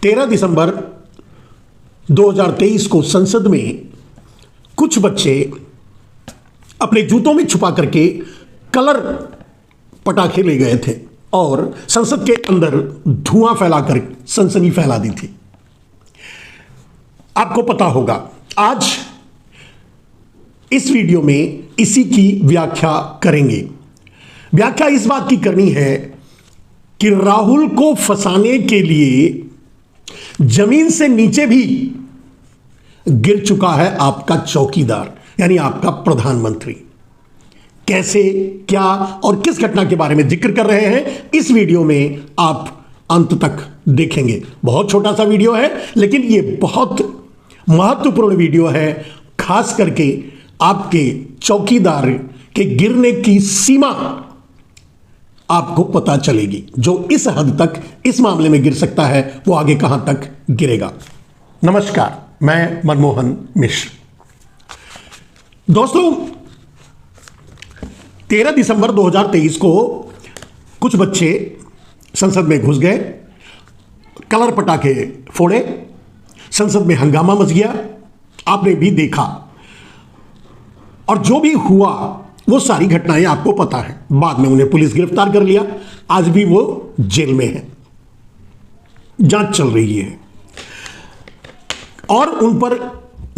13 दिसंबर 2023 को संसद में कुछ बच्चे अपने जूतों में छुपा करके कलर पटाखे ले गए थे और संसद के अंदर धुआं फैलाकर सनसनी फैला दी थी। आपको पता होगा, आज इस वीडियो में इसी की व्याख्या करेंगे। व्याख्या इस बात की करनी है कि राहुल को फंसाने के लिए जमीन से नीचे भी गिर चुका है आपका चौकीदार, यानी आपका प्रधानमंत्री। कैसे, क्या और किस घटना के बारे में जिक्र कर रहे हैं, इस वीडियो में आप अंत तक देखेंगे। बहुत छोटा सा वीडियो है, लेकिन यह बहुत महत्वपूर्ण वीडियो है। खास करके आपके चौकीदार के गिरने की सीमा आपको पता चलेगी। जो इस हद तक इस मामले में गिर सकता है, वो आगे कहां तक गिरेगा। नमस्कार, मैं मनमोहन मिश्र। दोस्तों, 13 दिसंबर 2023 को कुछ बच्चे संसद में घुस गए, कलर पटाखे फोड़े, संसद में हंगामा मच गया। आपने भी देखा, और जो भी हुआ वो सारी घटनाएं आपको पता है। बाद में उन्हें पुलिस गिरफ्तार कर लिया, आज भी वो जेल में है, जांच चल रही है और उन पर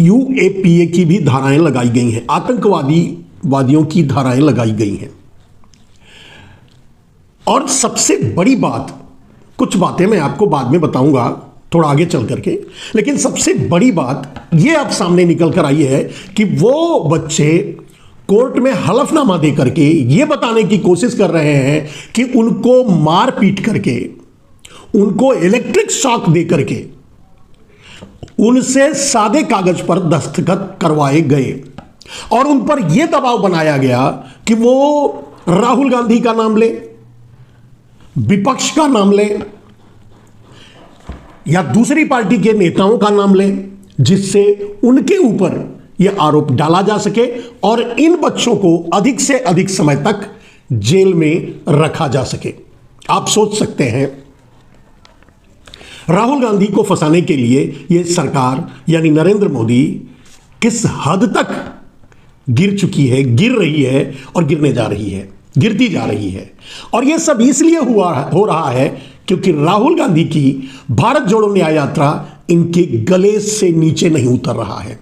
यूएपीए की भी धाराएं लगाई गई हैं, आतंकवादियों की धाराएं लगाई गई हैं। और सबसे बड़ी बात, कुछ बातें मैं आपको बाद में बताऊंगा थोड़ा आगे चल करके, लेकिन सबसे बड़ी बात यह अब सामने निकल कर आई है कि वो बच्चे कोर्ट में हलफनामा दे करके ये बताने की कोशिश कर रहे हैं कि उनको मार पीट करके, उनको इलेक्ट्रिक शॉक दे करके उनसे सादे कागज पर दस्तखत करवाए गए और उन पर यह दबाव बनाया गया कि वो राहुल गांधी का नाम ले, विपक्ष का नाम ले या दूसरी पार्टी के नेताओं का नाम ले, जिससे उनके ऊपर यह आरोप डाला जा सके और इन बच्चों को अधिक से अधिक समय तक जेल में रखा जा सके। आप सोच सकते हैं, राहुल गांधी को फंसाने के लिए यह सरकार यानी नरेंद्र मोदी किस हद तक गिर चुकी है, गिर रही है और गिरने जा रही है, गिरती जा रही है। और यह सब इसलिए हो रहा है क्योंकि राहुल गांधी की भारत जोड़ो न्याय यात्रा इनके गले से नीचे नहीं उतर रहा है,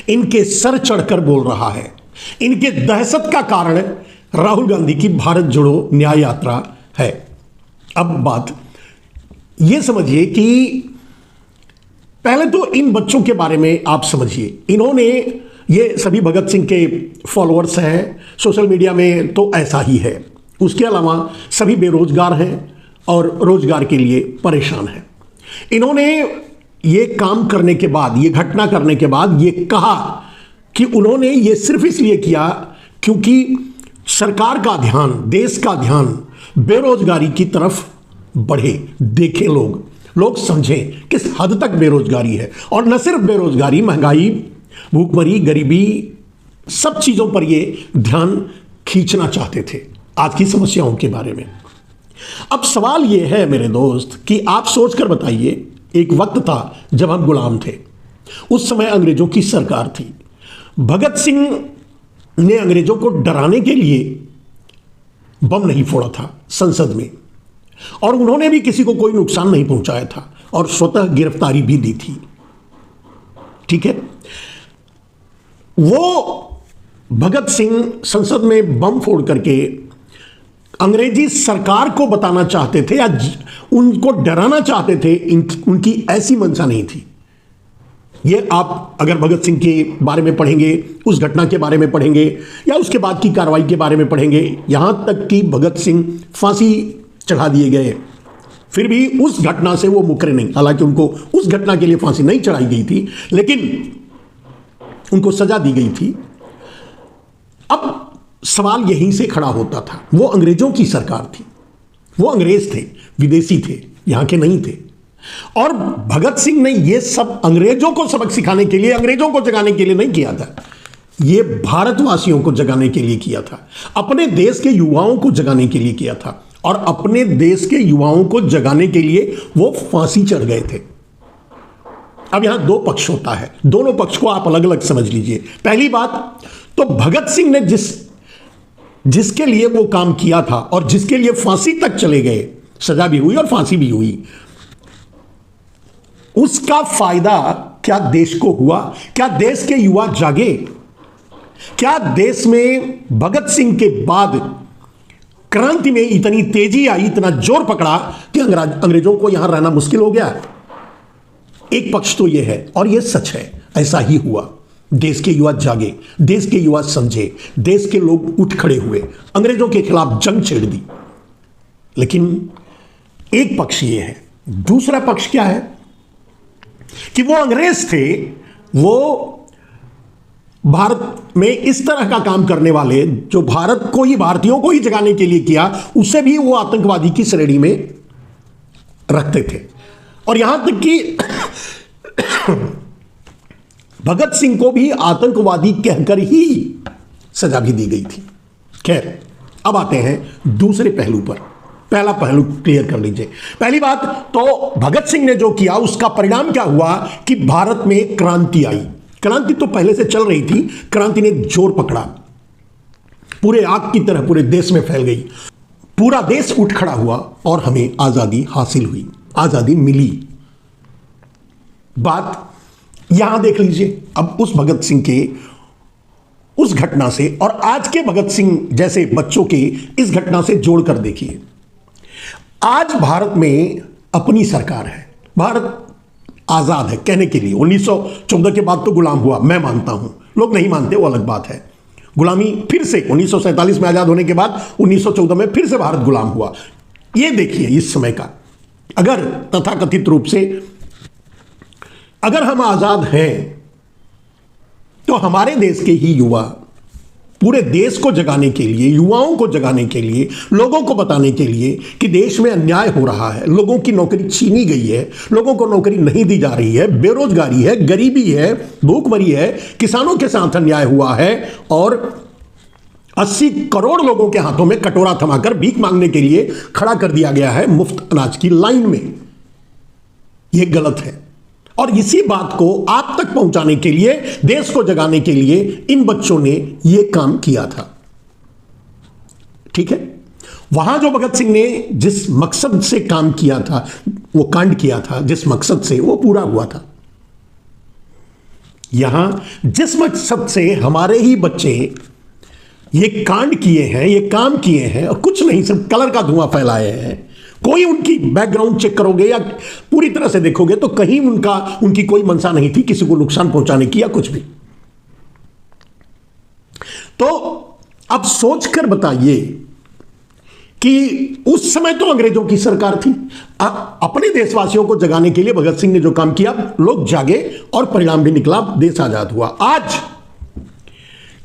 इनके सर चढ़कर बोल रहा है। इनके दहशत का कारण राहुल गांधी की भारत जोड़ो न्याय यात्रा है। अब बात यह समझिए कि पहले तो इन बच्चों के बारे में आप समझिए। इन्होंने, ये सभी भगत सिंह के फॉलोअर्स हैं, सोशल मीडिया में तो ऐसा ही है। उसके अलावा सभी बेरोजगार हैं और रोजगार के लिए परेशान हैं। इन्होंने ये काम करने के बाद, ये घटना करने के बाद ये कहा कि उन्होंने ये सिर्फ इसलिए किया क्योंकि सरकार का ध्यान, देश का ध्यान बेरोजगारी की तरफ बढ़े। देखें, लोग समझें किस हद तक बेरोजगारी है। और न सिर्फ बेरोजगारी, महंगाई, भूखमरी, गरीबी, सब चीजों पर ये ध्यान खींचना चाहते थे, आज की समस्याओं के बारे में। अब सवाल ये है मेरे दोस्त कि आप सोचकर बताइए, एक वक्त था जब हम गुलाम थे, उस समय अंग्रेजों की सरकार थी। भगत सिंह ने अंग्रेजों को डराने के लिए बम नहीं फोड़ा था संसद में, और उन्होंने भी किसी को कोई नुकसान नहीं पहुंचाया था और स्वतः गिरफ्तारी भी दी थी। ठीक है, वो भगत सिंह संसद में बम फोड़ करके अंग्रेजी सरकार को बताना चाहते थे या उनको डराना चाहते थे, उनकी ऐसी मंशा नहीं थी। ये आप अगर भगत सिंह के बारे में पढ़ेंगे, उस घटना के बारे में पढ़ेंगे या उसके बाद की कार्रवाई के बारे में पढ़ेंगे, यहां तक कि भगत सिंह फांसी चढ़ा दिए गए, फिर भी उस घटना से वो मुकरे नहीं। हालांकि उनको उस घटना के लिए फांसी नहीं चढ़ाई गई थी, लेकिन उनको सजा दी गई थी। अब सवाल यहीं से खड़ा होता था, वो अंग्रेजों की सरकार थी, वो अंग्रेज थे, विदेशी थे, यहां के नहीं थे। और भगत सिंह ने यह सब अंग्रेजों को सबक सिखाने के लिए, अंग्रेजों को जगाने के लिए नहीं किया था, ये भारतवासियों को जगाने के लिए किया था, अपने देश के युवाओं को जगाने के लिए किया था। और अपने देश के युवाओं को जगाने के लिए वो फांसी चढ़ गए थे। अब यहां दो पक्ष होता है, दोनों पक्ष को आप अलग अलग समझ लीजिए। पहली बात तो भगत सिंह ने जिसके लिए वो काम किया था और जिसके लिए फांसी तक चले गए, सजा भी हुई और फांसी भी हुई, उसका फायदा क्या देश को हुआ? क्या देश के युवा जागे? क्या देश में भगत सिंह के बाद क्रांति में इतनी तेजी आई, इतना जोर पकड़ा कि अंग्रेजों को यहां रहना मुश्किल हो गया? एक पक्ष तो यह है और यह सच है, ऐसा ही हुआ। देश के युवा जागे, देश के युवा समझे, देश के लोग उठ खड़े हुए, अंग्रेजों के खिलाफ जंग छेड़ दी। लेकिन एक पक्ष यह है, दूसरा पक्ष क्या है कि वो अंग्रेज थे, वो भारत में इस तरह का काम करने वाले जो भारत को ही, भारतीयों को ही जगाने के लिए किया, उसे भी वो आतंकवादी की श्रेणी में रखते थे। और यहां तक कि भगत सिंह को भी आतंकवादी कहकर ही सजा भी दी गई थी। खैर, अब आते हैं दूसरे पहलू पर। पहला पहलू क्लियर कर लीजिए। पहली बात तो भगत सिंह ने जो किया उसका परिणाम क्या हुआ कि भारत में क्रांति आई। क्रांति तो पहले से चल रही थी, क्रांति ने जोर पकड़ा, पूरे आग की तरह पूरे देश में फैल गई, पूरा देश उठ खड़ा हुआ और हमें आजादी हासिल हुई, आजादी मिली। बात यहां देख लीजिए अब उस भगत सिंह के उस घटना से और आज के भगत सिंह जैसे बच्चों के इस घटना से जोड़कर देखिए। आज भारत में अपनी सरकार है, भारत आजाद है कहने के लिए। 1914 के बाद तो गुलाम हुआ, मैं मानता हूं, लोग नहीं मानते, वो अलग बात है। गुलामी फिर से 1947 में आजाद होने के बाद 1914 में फिर से भारत गुलाम हुआ। ये देखिए इस समय का, अगर तथाकथित रूप से अगर हम आजाद हैं तो हमारे देश के ही युवा पूरे देश को जगाने के लिए, युवाओं को जगाने के लिए, लोगों को बताने के लिए कि देश में अन्याय हो रहा है, लोगों की नौकरी छीनी गई है, लोगों को नौकरी नहीं दी जा रही है, बेरोजगारी है, गरीबी है, भूखमरी है, किसानों के साथ अन्याय हुआ है और 80 करोड़ लोगों के हाथों में कटोरा थमाकर भीख मांगने के लिए खड़ा कर दिया गया है मुफ्त अनाज की लाइन में। यह गलत है और इसी बात को आप तक पहुंचाने के लिए, देश को जगाने के लिए इन बच्चों ने यह काम किया था। ठीक है, वहां जो भगत सिंह ने जिस मकसद से काम किया था, वो कांड किया था जिस मकसद से, वो पूरा हुआ था। यहां जिस मकसद से हमारे ही बच्चे ये कांड किए हैं, ये काम किए हैं और कुछ नहीं, सिर्फ कलर का धुआं फैलाए हैं। कोई उनकी बैकग्राउंड चेक करोगे या पूरी तरह से देखोगे तो कहीं उनकी कोई मंशा नहीं थी किसी को नुकसान पहुंचाने की या कुछ भी। तो अब सोचकर बताइए कि उस समय तो अंग्रेजों की सरकार थी, अपने देशवासियों को जगाने के लिए भगत सिंह ने जो काम किया, लोग जागे और परिणाम भी निकला, देश आजाद हुआ। आज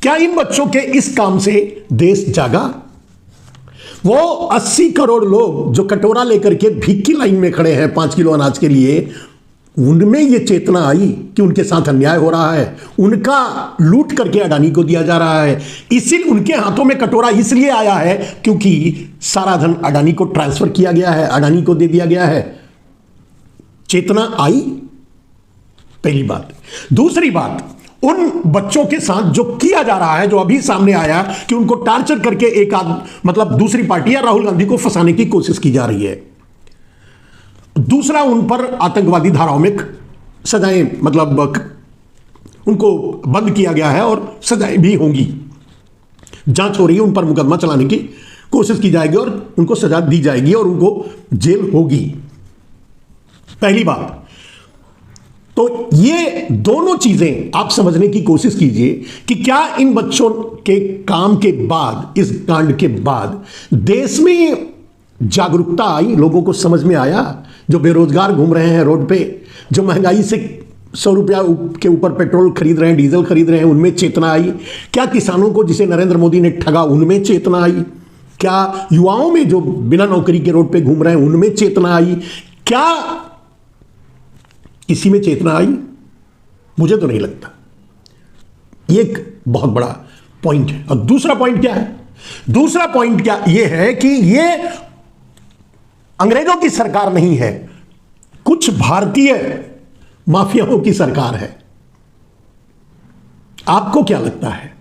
क्या इन बच्चों के इस काम से देश जागा? वो 80 करोड़ लोग जो कटोरा लेकर के भीख की लाइन में खड़े हैं 5 किलो अनाज के लिए, उनमें ये चेतना आई कि उनके साथ अन्याय हो रहा है, उनका लूट करके अडानी को दिया जा रहा है। इसीलिए उनके हाथों में कटोरा इसलिए आया है क्योंकि सारा धन अडानी को ट्रांसफर किया गया है, अडानी को दे दिया गया है। चेतना आई, पहली बात। दूसरी बात, उन बच्चों के साथ जो किया जा रहा है, जो अभी सामने आया कि उनको टार्चर करके मतलब दूसरी पार्टी या राहुल गांधी को फंसाने की कोशिश की जा रही है। दूसरा, उन पर आतंकवादी धाराओं में सजाएं, मतलब उनको बंद किया गया है और सजाएं भी होंगी, जांच हो रही है, उन पर मुकदमा चलाने की कोशिश की जाएगी और उनको सजा दी जाएगी और उनको जेल होगी। पहली बात तो ये दोनों चीजें आप समझने की कोशिश कीजिए कि क्या इन बच्चों के काम के बाद, इस कांड के बाद देश में जागरूकता आई, लोगों को समझ में आया? जो बेरोजगार घूम रहे हैं रोड पे, जो महंगाई से 100 रुपया के ऊपर पेट्रोल खरीद रहे हैं, डीजल खरीद रहे हैं, उनमें चेतना आई? क्या किसानों को जिसे नरेंद्र मोदी ने ठगा, उनमें चेतना आई? क्या युवाओं में जो बिना नौकरी के रोड पे घूम रहे हैं, उनमें चेतना आई? क्या इसी में चेतना आई? मुझे तो नहीं लगता। ये एक बहुत बड़ा पॉइंट है। और दूसरा पॉइंट क्या है? दूसरा पॉइंट क्या ये है कि ये अंग्रेजों की सरकार नहीं है, कुछ भारतीय माफियाओं की सरकार है। आपको क्या लगता है,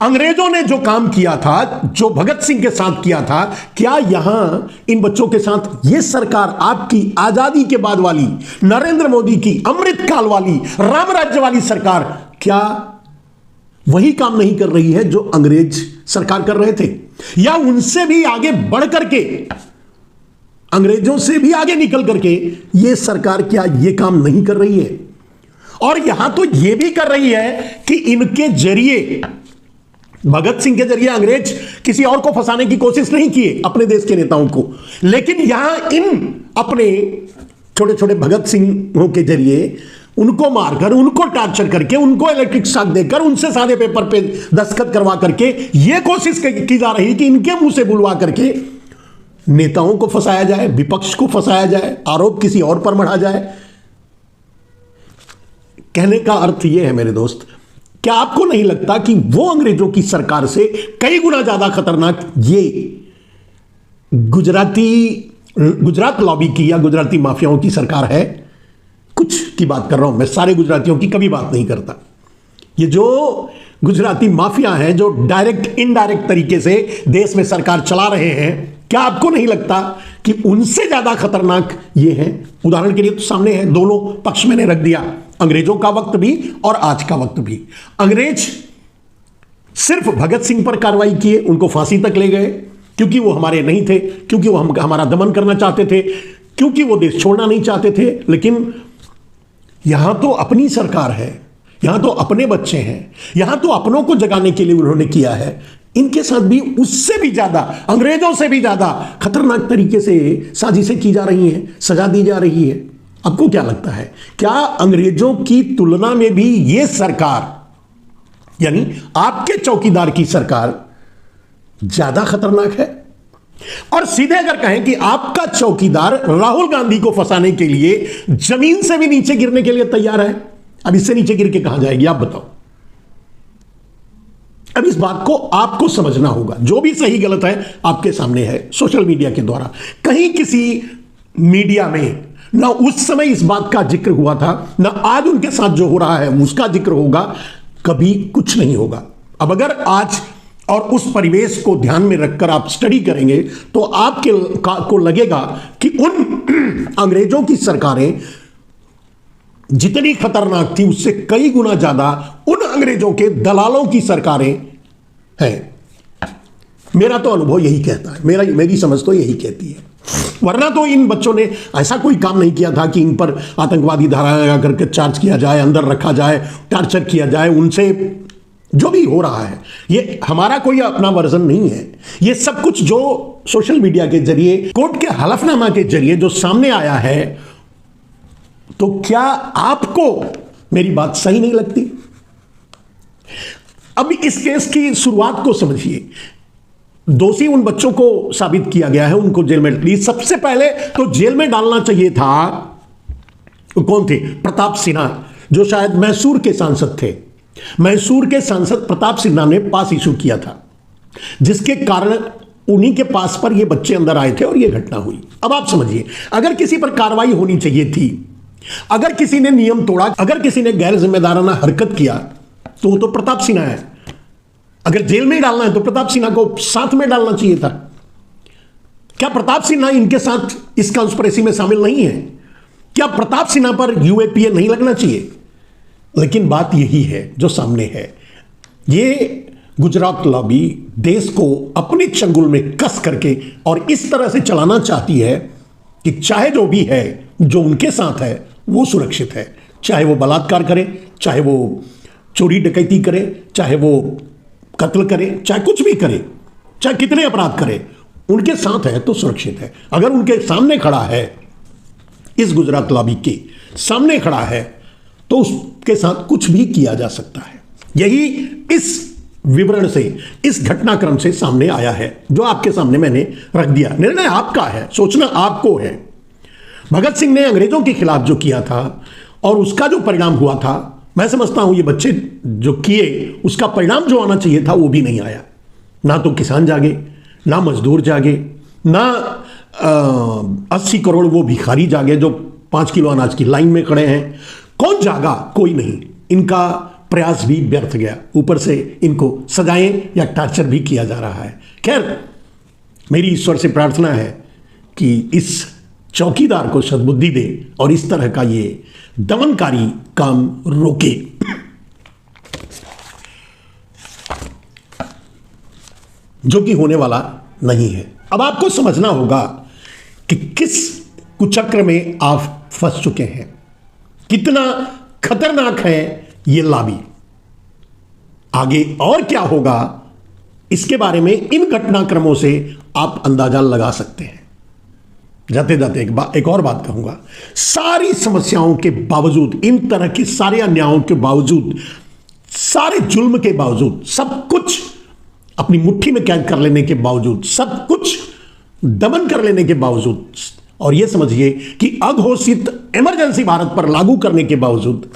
अंग्रेजों ने जो काम किया था, जो भगत सिंह के साथ किया था, क्या यहां इन बच्चों के साथ यह सरकार, आपकी आजादी के बाद वाली, नरेंद्र मोदी की अमृतकाल वाली, राम राज्य वाली सरकार, क्या वही काम नहीं कर रही है जो अंग्रेज सरकार कर रहे थे? या उनसे भी आगे बढ़ करके, अंग्रेजों से भी आगे निकल करके यह सरकार क्या यह काम नहीं कर रही है? और यहां तो यह भी कर रही है कि इनके जरिए, भगत सिंह के जरिए अंग्रेज किसी और को फंसाने की कोशिश नहीं किए, अपने देश के नेताओं को, लेकिन यहां इन अपने छोटे छोटे भगत सिंहों के जरिए उनको मारकर, उनको टार्चर करके, उनको इलेक्ट्रिक शॉक देकर, उनसे सादे पेपर पे दस्तखत करवा करके यह कोशिश की जा रही कि इनके मुंह से बुलवा करके नेताओं को फंसाया जाए, विपक्ष को फंसाया जाए, आरोप किसी और पर मढ़ा जाए। कहने का अर्थ यह है मेरे दोस्त, क्या आपको नहीं लगता कि वो अंग्रेजों की सरकार से कई गुना ज्यादा खतरनाक ये गुजरात लॉबी की या गुजराती माफियाओं की सरकार है? कुछ की बात कर रहा हूं मैं, सारे गुजरातियों की कभी बात नहीं करता। ये जो गुजराती माफिया हैं, जो डायरेक्ट इनडायरेक्ट तरीके से देश में सरकार चला रहे हैं, क्या आपको नहीं लगता कि उनसे ज्यादा खतरनाक ये हैं? उदाहरण के लिए तो सामने है, दोनों पक्ष मैंने रख दिया, अंग्रेजों का वक्त भी और आज का वक्त भी। अंग्रेज सिर्फ भगत सिंह पर कार्रवाई किए, उनको फांसी तक ले गए, क्योंकि वो हमारे नहीं थे, क्योंकि वो हमारा दमन करना चाहते थे, क्योंकि वो देश छोड़ना नहीं चाहते थे। लेकिन यहां तो अपनी सरकार है, यहां तो अपने बच्चे हैं, यहां तो अपनों को जगाने के लिए उन्होंने किया है। इनके साथ भी उससे भी ज्यादा, अंग्रेजों से भी ज्यादा खतरनाक तरीके से साजिशें की जा रही हैं, सजा दी जा रही है। आपको क्या लगता है, क्या अंग्रेजों की तुलना में भी यह सरकार, यानी आपके चौकीदार की सरकार, ज्यादा खतरनाक है? और सीधे अगर कहें कि आपका चौकीदार राहुल गांधी को फंसाने के लिए जमीन से भी नीचे गिरने के लिए तैयार है, अब इससे नीचे गिर के कहां जाएगी, आप बताओ। अब इस बात को आपको समझना होगा, जो भी सही गलत है आपके सामने है, सोशल मीडिया के द्वारा। कहीं किसी मीडिया में ना उस समय इस बात का जिक्र हुआ था, ना आज उनके साथ जो हो रहा है उसका जिक्र होगा, कभी कुछ नहीं होगा। अब अगर आज और उस परिवेश को ध्यान में रखकर आप स्टडी करेंगे तो आपके को लगेगा कि उन अंग्रेजों की सरकारें जितनी खतरनाक थी उससे कई गुना ज्यादा उन अंग्रेजों के दलालों की सरकारें हैं। मेरा तो अनुभव यही कहता है, मेरी समझ तो यही कहती है। वरना तो इन बच्चों ने ऐसा कोई काम नहीं किया था कि इन पर आतंकवादी धारा लगा करके चार्ज किया जाए, अंदर रखा जाए, टार्चर किया जाए। उनसे जो भी हो रहा है, ये हमारा कोई अपना वर्जन नहीं है। ये सब कुछ जो सोशल मीडिया के जरिए, कोर्ट के हलफनामा के जरिए जो सामने आया है, तो क्या आपको मेरी बात सही नहीं लगती? अब इस केस की शुरुआत को समझिए। दोषी उन बच्चों को साबित किया गया है, उनको जेल में डाली। सबसे पहले तो जेल में डालना चाहिए था, कौन थे? प्रताप सिन्हा, जो शायद मैसूर के सांसद थे। मैसूर के सांसद प्रताप सिन्हा ने पास इशू किया था, जिसके कारण उन्हीं के पास पर ये बच्चे अंदर आए थे और ये घटना हुई। अब आप समझिए, अगर किसी पर कार्रवाई होनी चाहिए थी, अगर किसी ने नियम तोड़ा, अगर किसी ने गैर जिम्मेदाराना हरकत किया, तो वो तो प्रताप सिन्हा है। अगर जेल में डालना है तो प्रताप सिन्हा को साथ में डालना चाहिए था। क्या प्रताप सिन्हा इनके साथ इस कॉन्स्पिरेसी में शामिल नहीं है? क्या प्रताप सिन्हा पर यूएपीए नहीं लगना चाहिए? लेकिन बात यही है जो सामने है। ये गुजरात लॉबी देश को अपने चंगुल में कस करके और इस तरह से चलाना चाहती है कि चाहे जो भी है, जो उनके साथ है, वो सुरक्षित है। चाहे वो बलात्कार करे, चाहे वो चोरी डकैती करे, चाहे वो कत्ल करे, चाहे कुछ भी करे, चाहे कितने अपराध करे, उनके साथ है तो सुरक्षित है। अगर उनके सामने खड़ा है, इस गुजरात लॉबी के सामने खड़ा है, तो उसके साथ कुछ भी किया जा सकता है। यही इस विवरण से, इस घटनाक्रम से सामने आया है, जो आपके सामने मैंने रख दिया। निर्णय आपका है, सोचना आपको है। भगत सिंह ने अंग्रेजों के खिलाफ जो किया था और उसका जो परिणाम हुआ था, मैं समझता हूं ये बच्चे जो किए, उसका परिणाम जो आना चाहिए था वो भी नहीं आया। ना तो किसान जागे, ना मजदूर जागे, ना 80 करोड़ वो भिखारी जागे जो 5 किलो अनाज की लाइन में खड़े हैं। कौन जागा? कोई नहीं। इनका प्रयास भी व्यर्थ गया, ऊपर से इनको सजाएं या टॉर्चर भी किया जा रहा है। खैर, मेरी ईश्वर से प्रार्थना है कि इस चौकीदार को सद्बुद्धि दे और इस तरह का ये दमनकारी काम रोके। जो कि होने वाला नहीं है। अब आपको समझना होगा कि किस कुचक्र में आप फंस चुके हैं, कितना खतरनाक है ये लाबी। आगे और क्या होगा इसके बारे में इन घटनाक्रमों से आप अंदाजा लगा सकते हैं। जाते जाते एक और बात कहूंगा। सारी समस्याओं के बावजूद, इन तरह के सारे अन्यायों के बावजूद, सारे जुल्म के बावजूद, सब कुछ अपनी मुट्ठी में कैद कर लेने के बावजूद, सब कुछ दमन कर लेने के बावजूद, और यह समझिए कि अघोषित इमरजेंसी भारत पर लागू करने के बावजूद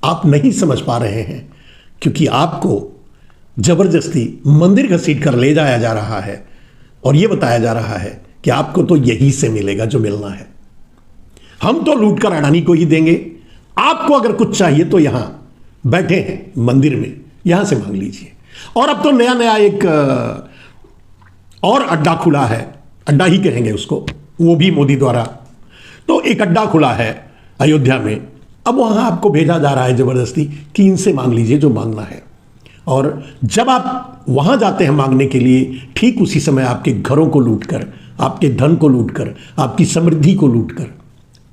आप नहीं समझ पा रहे हैं, क्योंकि आपको जबरदस्ती मंदिर घसीट कर ले जाया जा रहा है और यह बताया जा रहा है कि आपको तो यही से मिलेगा जो मिलना है। हम तो लूट कर अडानी को ही देंगे, आपको अगर कुछ चाहिए तो यहां बैठे हैं मंदिर में, यहां से मांग लीजिए। और अब तो नया नया एक और अड्डा खुला है, अड्डा ही कहेंगे उसको, वो भी मोदी द्वारा। तो एक अड्डा खुला है अयोध्या में, अब वहां आपको भेजा जा रहा है जबरदस्ती कि इनसे मांग लीजिए जो मांगना है। और जब आप वहां जाते हैं मांगने के लिए, ठीक उसी समय आपके घरों को लूटकर, आपके धन को लूटकर, आपकी समृद्धि को लूटकर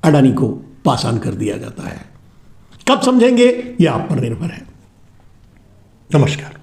अडानी को पासान कर दिया जाता है। कब समझेंगे यह आप पर निर्भर है। नमस्कार।